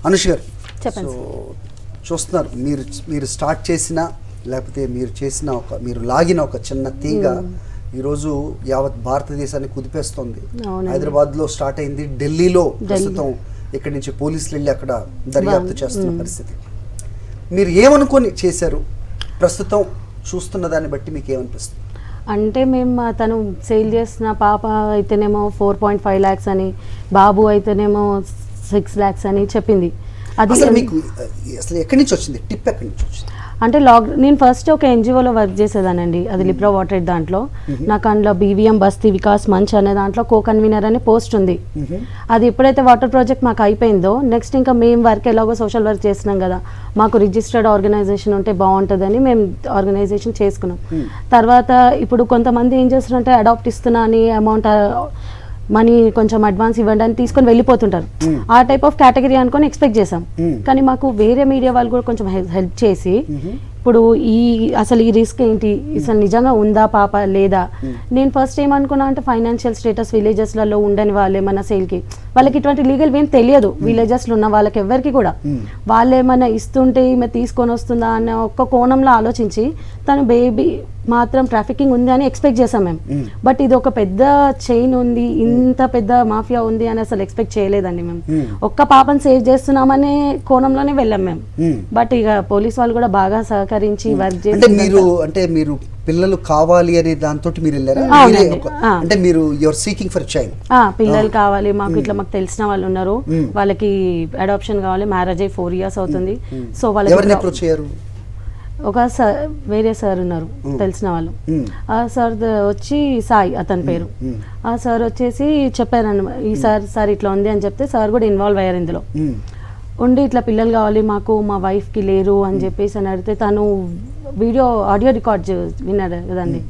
అనుష్ గారు, చెప్పండి. సో చూస్తున్నారు మీరు స్టార్ట్ చేసిన లేకపోతే మీరు లాగిన ఒక చిన్న తీగ ఈరోజు యావత్ భారతదేశాన్ని కుదిపేస్తుంది. హైదరాబాద్లో స్టార్ట్ అయింది, ఢిల్లీలో ప్రస్తుతం ఇక్కడి నుంచి పోలీసులు వెళ్ళి అక్కడ దర్యాప్తు చేస్తున్న పరిస్థితి. మీరు ఏమనుకొని చేశారు? ప్రస్తుతం చూస్తున్న దాన్ని బట్టి మీకు ఏమనిపిస్తుంది? అంటే మేము తను సేల్ చేసిన పాప అయితేనేమో 4.5 lakhs అని, బాబు అయితేనేమో 6 lakhs అని చెప్పింది. అది మీకు అసలు ఎక్కడి నుంచి వచ్చింది టిప్? ఎక్కడి నుంచి వచ్చింది? అంటే నేను ఫస్ట్ ఒక ఎన్జిఓలో వర్క్ చేసేదానండి, అది లిప్రా వాటర్ దాంట్లో. నాకు అందులో BVM బస్తీ వికాస్ మంచ్ అనే దాంట్లో కన్వీనర్ అనే పోస్ట్ ఉంది. అది ఎప్పుడైతే వాటర్ ప్రాజెక్ట్ మాకు అయిపోయిందో నెక్స్ట్ ఇంకా మేము వర్క్ ఎలాగో సోషల్ వర్క్ చేస్తున్నాం కదా, మాకు రిజిస్టర్డ్ ఆర్గనైజేషన్ ఉంటే బాగుంటుందని మేము ఆర్గనైజేషన్ చేసుకున్నాం. తర్వాత ఇప్పుడు కొంతమంది ఏం చేస్తున్నారంటే అడాప్ట్ ఇస్తున్నా అని అమౌంట్ మనీ కొంచెం అడ్వాన్స్ ఇవ్వండి అని తీసుకొని వెళ్ళిపోతుంటారు. ఆ టైప్ ఆఫ్ కేటగిరీ అనుకొని ఎక్స్పెక్ట్ చేసాం. కానీ మాకు వేరే మీడియా వాళ్ళు కూడా కొంచెం హెల్ప్ చేసి ఇప్పుడు అసలు ఈ రిస్క్ ఏంటి, అసలు నిజంగా ఉందా పాప లేదా. నేను ఫస్ట్ ఏమనుకున్నా అంటే ఫైనాన్షియల్ స్టేటస్ విలేజెస్లలో ఉండని వాళ్ళే మన సేల్కి, వాళ్ళకి ఇటువంటి లీగల్ ఏం తెలియదు. విలేజెస్లో ఉన్న వాళ్ళకి ఎవరికి కూడా వాళ్ళు ఏమైనా ఇస్తుంటే ఈమె తీసుకొని వస్తుందా అనే ఒక్క కోణంలో ఆలోచించి తను బేబీ మాత్రం ట్రాఫికింగ్ ఉంది అని ఎక్స్పెక్ట్ చేసాం మేము. బట్ ఇది ఒక పెద్ద చైన్ ఉంది, ఇంత పెద్ద మాఫియా ఉంది అని అసలు ఎక్స్పెక్ట్ చేయలేదండి మేము. ఒక్క పాపను సేవ్ చేస్తున్నామనే కోణంలోనే వెళ్ళాం మేము. బట్ ఇక పోలీస్ వాళ్ళు కూడా బాగా సహకరించి వర్క్ చేసి, అంటే మీరు పిల్లలు కావాలి అనే దాంతో మీరు వెళ్ళారా? అంటే మీరు యువర్ సీకింగ్ ఫర్ చైల్డ్, పిల్లలు కావాలి మాకు, ఇట్లా మాకు తెలిసిన వాళ్ళు ఉన్నారు, వాళ్ళకి అడాప్షన్ కావాలి, మ్యారేజ్ అయ్యి 4 years అవుతుంది. సో వాళ్ళకి ఒక వేరే సార్ ఉన్నారు తెలిసిన వాళ్ళు. ఆ సార్ వచ్చి సాయి అతని పేరు. ఆ సార్ వచ్చేసి చెప్పారన్నమాట, ఈ సార్ ఇట్లా ఉంది అని చెప్తే సార్ కూడా ఇన్వాల్వ్ అయ్యారు ఇందులో ఉండి, ఇట్లా పిల్లలు కావాలి మాకు, మా వైఫ్కి లేరు అని చెప్పేసి అని అడిగితే తను ఆడియో రికార్డ్ విన్నారు కదండి.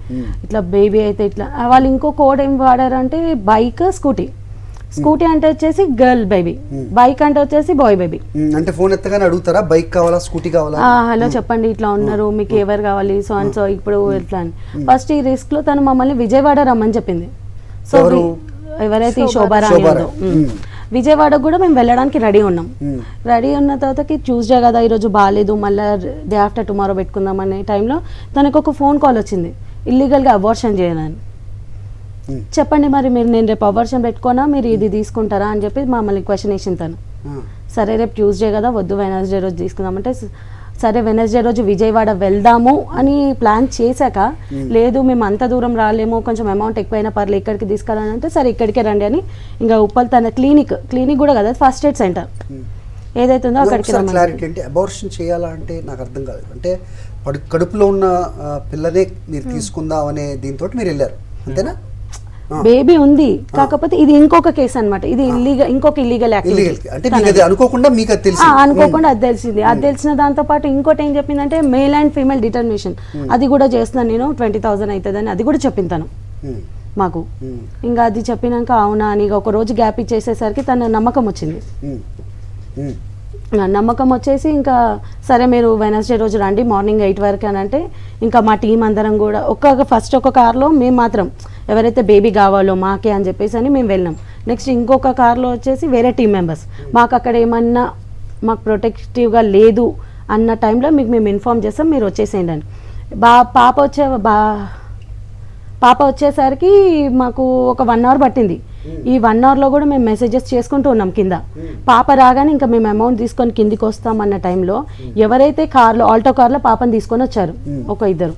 ఇట్లా బేబీ అయితే ఇట్లా వాళ్ళు ఇంకో కోడ్ ఏం వాడారంటే బైక్ స్కూటీ అంటే వచ్చేసి గర్ల్ బేబీ, బైక్ అంటే వచ్చేసి బాయ్ బేబీ. అంటే ఫోన్ ఎత్తగానే అడుగుతారా బైక్ కావాలా స్కూటీ కావాలా, హలో చెప్పండి ఇట్లా ఉన్నారు మీకు ఎవరు కావాలి సో అండ్ సో ఇప్పుడు ఎట్లా అని. ఫస్ట్ ఈ రిస్క్ లో తను మమ్మల్ని విజయవాడ రమ్మని చెప్పింది. సో ఎవరైతే ఈ శోభారాణి ఉందో విజయవాడకు కూడా మేము వెళ్ళడానికి రెడీ ఉన్నాం. రెడీ ఉన్న తర్వాతకి ట్యూస్డే కదా ఈరోజు బాగాలేదు, మళ్ళీ డే ఆఫ్టర్ టుమారో పెట్టుకుందాం అనే టైంలో తనకు ఒక ఫోన్ కాల్ వచ్చింది, ఇల్లీగల్గా అబార్షన్ చేయాలని. చెప్పండి మరి నేను రేపు అబార్షన్ పెట్టుకోనా, మీరు ఇది తీసుకుంటారా అని చెప్పి మమ్మల్ని క్వశ్చన్ వేసింది తను. సరే రేపు ట్యూస్డే కదా వద్దు వెనస్డే రోజు తీసుకుందామంటే, సరే వెనస్డే రోజు విజయవాడ వెళ్దాము అని ప్లాన్ చేశాక, లేదు మేము అంత దూరం రాలేము, కొంచెం అమౌంట్ ఎక్కువైనా పర్లేదు ఇక్కడికి తీసుకెళ్ళాలని అంటే, సరే ఇక్కడికే రండి అని ఇంకా ఉప్పల్ తన క్లినిక్ కూడా కదా ఫస్ట్ ఎయిడ్ సెంటర్ ఏదైతే ఉందో అక్కడికి. క్లారిటీ అంటే అబార్షన్ చేయాలా అంటే నాకు అర్థం కాదు. అంటే కడుపులో ఉన్న పిల్లనే మీరు తీసుకుందాం అనే దీంతో మీరు వెళ్ళారు అంతేనా? బేబీ ఉంది, కాకపోతే ఇది ఇంకొక కేసు అనమాట, ఇది ఇంకొక ఇల్లీగల్ యాక్టివిటీ. అనుకోకుండా అది తెలిసింది. అది తెలిసిన దాంతో పాటు ఇంకోటి ఏం చెప్పిందంటే మేల్ అండ్ ఫీమేల్ డిటర్మినేషన్ అది కూడా చేస్తున్నాను నేను, 20,000 అవుతుందని అది కూడా చెప్పింది తను మాకు. ఇంకా అది చెప్పినాక అవునా అని ఒక రోజు గ్యాప్ ఇచ్చేసేసరికి తన నమ్మకం వచ్చింది. నమ్మకం వచ్చేసి ఇంకా సరే మీరు వెనస్డే రోజు రండి మార్నింగ్ 8 వరకు అని అంటే, ఇంకా మా టీం అందరం కూడా ఫస్ట్ ఒక కార్లో మేము మాత్రం ఎవరైతే బేబీ కావాలో మాకే అని చెప్పేసి అని మేము వెళ్ళాం. నెక్స్ట్ ఇంకొక కార్లో వచ్చేసి వేరే టీం మెంబర్స్, మాకు అక్కడ ఏమన్నా మాకు ప్రొటెక్టివ్గా లేదు అన్న టైంలో మీకు మేము ఇన్ఫామ్ చేస్తాం మీరు వచ్చేసేయండి అని. పాప వచ్చేసరికి మాకు ఒక 1 hour పట్టింది. ఈ 1 hourలో కూడా మేము మెసేజెస్ చేసుకుంటూ ఉన్నాం కింద. పాప రాగానే ఇంకా మేము అమౌంట్ తీసుకొని కిందికి వస్తాం అన్న టైంలో ఎవరైతే ఆల్టో కార్లో పాపని తీసుకొని వచ్చారు ఒక 2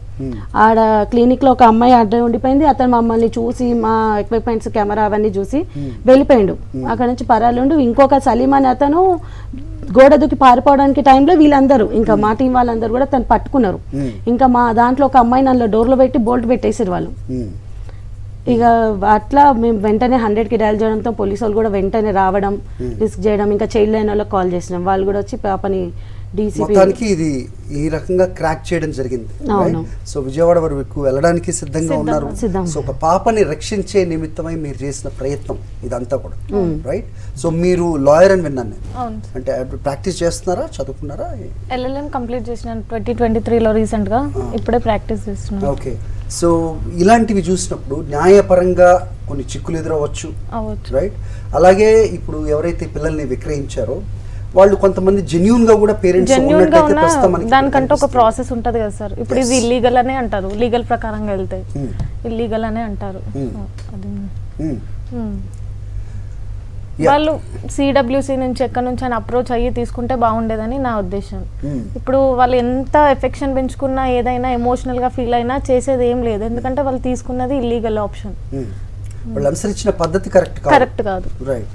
ఆడ క్లినిక్లో ఒక అమ్మాయి అడ్డం ఉండిపోయింది. అతను మమ్మల్ని చూసి మా ఎక్విప్మెంట్స్ కెమెరా అవన్నీ చూసి వెళ్ళిపోయిండు. అక్కడ నుంచి పరాలుండు. ఇంకొక సలీం అని అతను గోడ దూకి పారిపోవడానికి టైంలో వీళ్ళందరూ ఇంకా మా టీం వాళ్ళందరూ కూడా తను పట్టుకున్నారు. ఇంకా మా దాంట్లో ఒక అమ్మాయి నన్ను డోర్లో పెట్టి బోల్ట్ పెట్టేసారు వాళ్ళు. ఇక అట్లా మేము వెంటనే 100కి డయల్ చేయడంతో పోలీసు వాళ్ళు కూడా వెంటనే రావడం, రిస్క్ చేయడం, ఇంకా చైల్డ్ లైన్ వాళ్ళకి కాల్ చేసినాం. వాళ్ళు కూడా వచ్చి పాపని మొత్తానికి ఇది ఈ రకంగా క్రాక్ చేయడం జరిగింది. సో విజయవాడ వరకు వెళ్ళడానికి సిద్ధంగా ఉన్నారు. సో ఒక పాపని రక్షించే నిమిత్తమై మీరు చేసిన ప్రయత్నం ఇదంతా కూడా రైట్. సో మీరు లాయర్ అని విన్నాను నేను, అంటే ప్రాక్టీస్ చేస్తున్నారా, చదువుకున్నారా? LLM కంప్లీట్ చేసినాను 2023లో రీసెంట్ గా, ఇప్పుడే ప్రాక్టీస్ చేస్తున్నాను. ఓకే. సో ఇలాంటివి చూసినప్పుడు న్యాయపరంగా కొన్ని చిక్కులు ఎదురవచ్చు రైట్. అలాగే ఇప్పుడు ఎవరైతే పిల్లల్ని విక్రయించారో వాళ్ళు కొంతమంది జెన్యూన్ గా కూడా పేరెంట్స్ జెన్యున్ గా ఉన్నట్టయితే ఉన్న ప్రస్తుతం మనకి దానికంటే ఒక కనిపిస్తుంది. ప్రాసెస్ ఉంటది కదా సార్. ఇప్పుడు ఇది Yes. ఇల్లీగల్ అనే అంటారు, లీగల్ ప్రకారంగా వెళ్తే Hmm. ఇల్లీగల్ అనే అంటారు. Hmm. అది Hmm. Hmm. Yeah. వాళ్ళు సిడబ్ల్యూసి నుంచి ఎక్కడి నుంచి అని అప్రోచ్ అయ్యి తీసుకుంటే బాగుండేదని నా ఉద్దేశం. Hmm. ఇప్పుడు వాళ్ళు ఎంత ఎఫెక్షన్ పెంచుకున్నా ఏదైనా ఎమోషనల్ గా ఫీల్ అయినా చేసేది ఏం లేదు, ఎందుకంటే వాళ్ళు తీసుకున్నది ఇల్లీగల్ ఆప్షన్, వాళ్ళు అనుసరించిన పద్ధతి కరెక్ట్ కరెక్ట్ కాదు. రైట్.